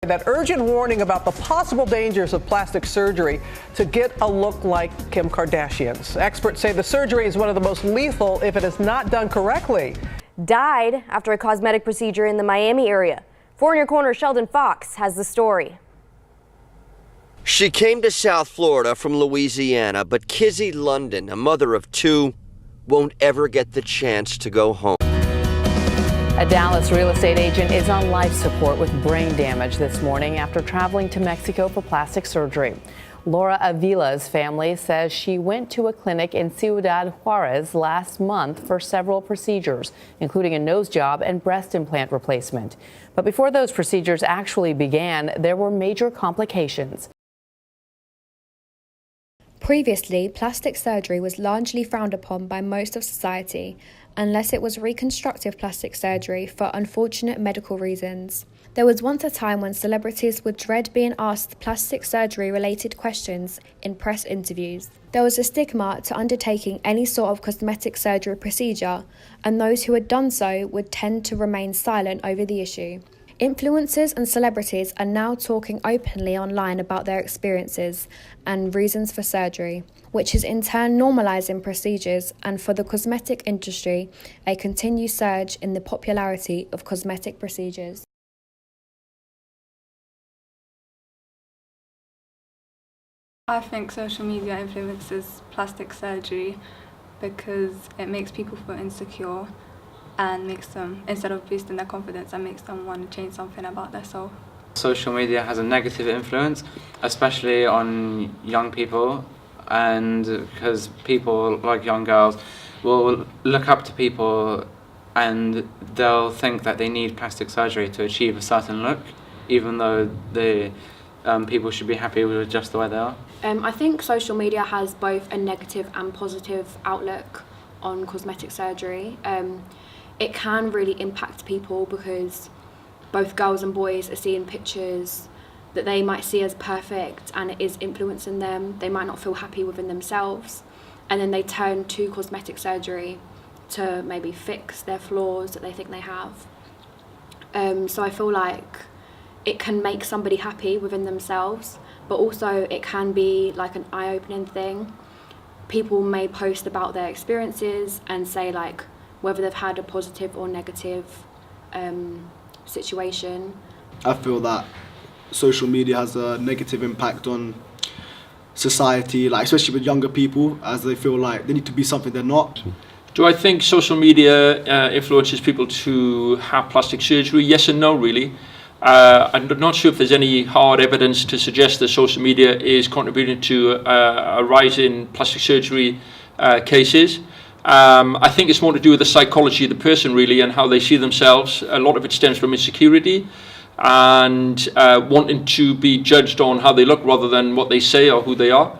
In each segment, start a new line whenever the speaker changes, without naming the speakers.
That urgent warning about the possible dangers of plastic surgery to get a look like Kim Kardashian's. Experts say the surgery is one of the most lethal if it is not done correctly.
Died after a cosmetic procedure in the Miami area. 4 in Your Corner Sheldon Fox has the story.
She came to South Florida from Louisiana, but Kizzy London, a mother of 2, won't ever get the chance to go home.
A Dallas real estate agent is on life support with brain damage this morning after traveling to Mexico for plastic surgery. Laura Avila's family says she went to a clinic in Ciudad Juarez last month for several procedures, including a nose job and breast implant replacement. But before those procedures actually began, there were major complications.
Previously, plastic surgery was largely frowned upon by most of society, unless it was reconstructive plastic surgery for unfortunate medical reasons. There was once a time when celebrities would dread being asked plastic surgery-related questions in press interviews. There was a stigma to undertaking any sort of cosmetic surgery procedure, and those who had done so would tend to remain silent over the issue. Influencers and celebrities are now talking openly online about their experiences and reasons for surgery, which is in turn normalizing procedures and, for the cosmetic industry, a continued surge in the popularity of cosmetic procedures.
I think social media influences plastic surgery because it makes people feel insecure and makes them, instead of boosting their confidence, and makes them want to change something about themselves.
Social media has a negative influence, especially on young people, and because people like young girls will look up to people and they'll think that they need plastic surgery to achieve a certain look, even though the people should be happy with just the way they are.
I think social media has both a negative and positive outlook on cosmetic surgery. It can really impact people because both girls and boys are seeing pictures that they might see as perfect, and it is influencing them. They might not feel happy within themselves, and then they turn to cosmetic surgery to maybe fix their flaws that they think they have. So I feel like it can make somebody happy within themselves, but also it can be like an eye-opening thing. People may post about their experiences and say like whether they've had a positive or negative situation.
I feel that social media has a negative impact on society, like especially with younger people, as they feel like they need to be something they're not.
Do I think social media influences people to have plastic surgery? Yes and no, really. I'm not sure if there's any hard evidence to suggest that social media is contributing to a rise in plastic surgery cases. I think it's more to do with the psychology of the person, really, and how they see themselves. A lot of it stems from insecurity and wanting to be judged on how they look rather than what they say or who they are.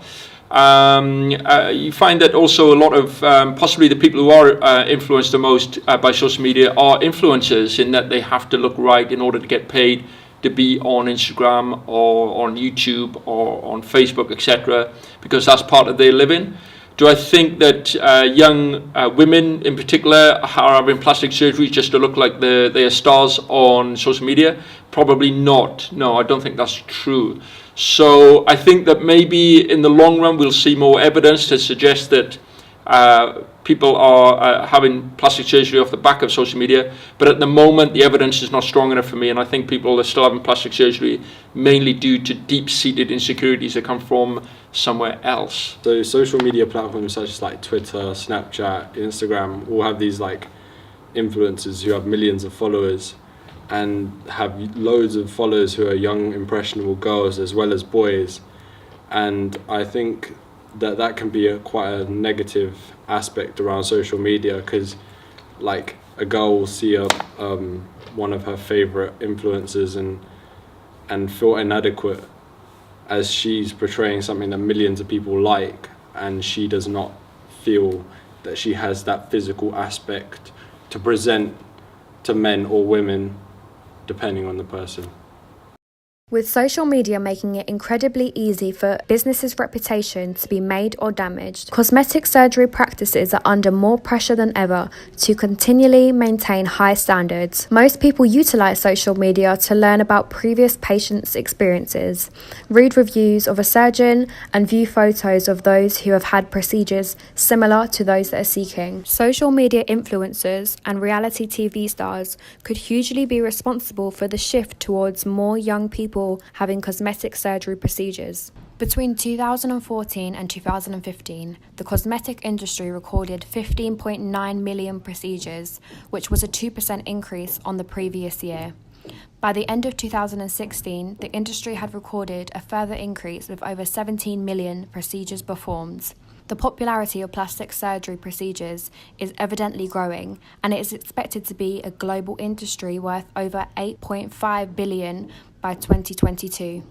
You find that also a lot of possibly the people who are influenced the most by social media are influencers, in that they have to look right in order to get paid to be on Instagram or on YouTube or on Facebook, etc., because that's part of their living. Do I think that young women in particular are having plastic surgery just to look like they are stars on social media? Probably not. No, I don't think that's true. So I think that maybe in the long run we'll see more evidence to suggest that people are having plastic surgery off the back of social media. But at the moment the evidence is not strong enough for me, and I think people are still having plastic surgery mainly due to deep-seated insecurities that come from somewhere else.
So social media platforms such as like Twitter, Snapchat, Instagram all have these like influencers who have millions of followers and have loads of followers who are young, impressionable girls as well as boys. And I think that can be quite a negative aspect around social media, because like a girl will see one of her favorite influencers and feel inadequate as she's portraying something that millions of people like, and she does not feel that she has that physical aspect to present to men or women, depending on the person.
With social media making it incredibly easy for businesses' reputation to be made or damaged, cosmetic surgery practices are under more pressure than ever to continually maintain high standards. Most people utilize social media to learn about previous patients' experiences, read reviews of a surgeon, and view photos of those who have had procedures similar to those that are seeking. Social media influencers and reality TV stars could hugely be responsible for the shift towards more young people having cosmetic surgery procedures. Between 2014 and 2015, the cosmetic industry recorded 15.9 million procedures, which was a 2% increase on the previous year. By the end of 2016, the industry had recorded a further increase with over 17 million procedures performed. The popularity of plastic surgery procedures is evidently growing, and it is expected to be a global industry worth over $8.5 billion by 2022.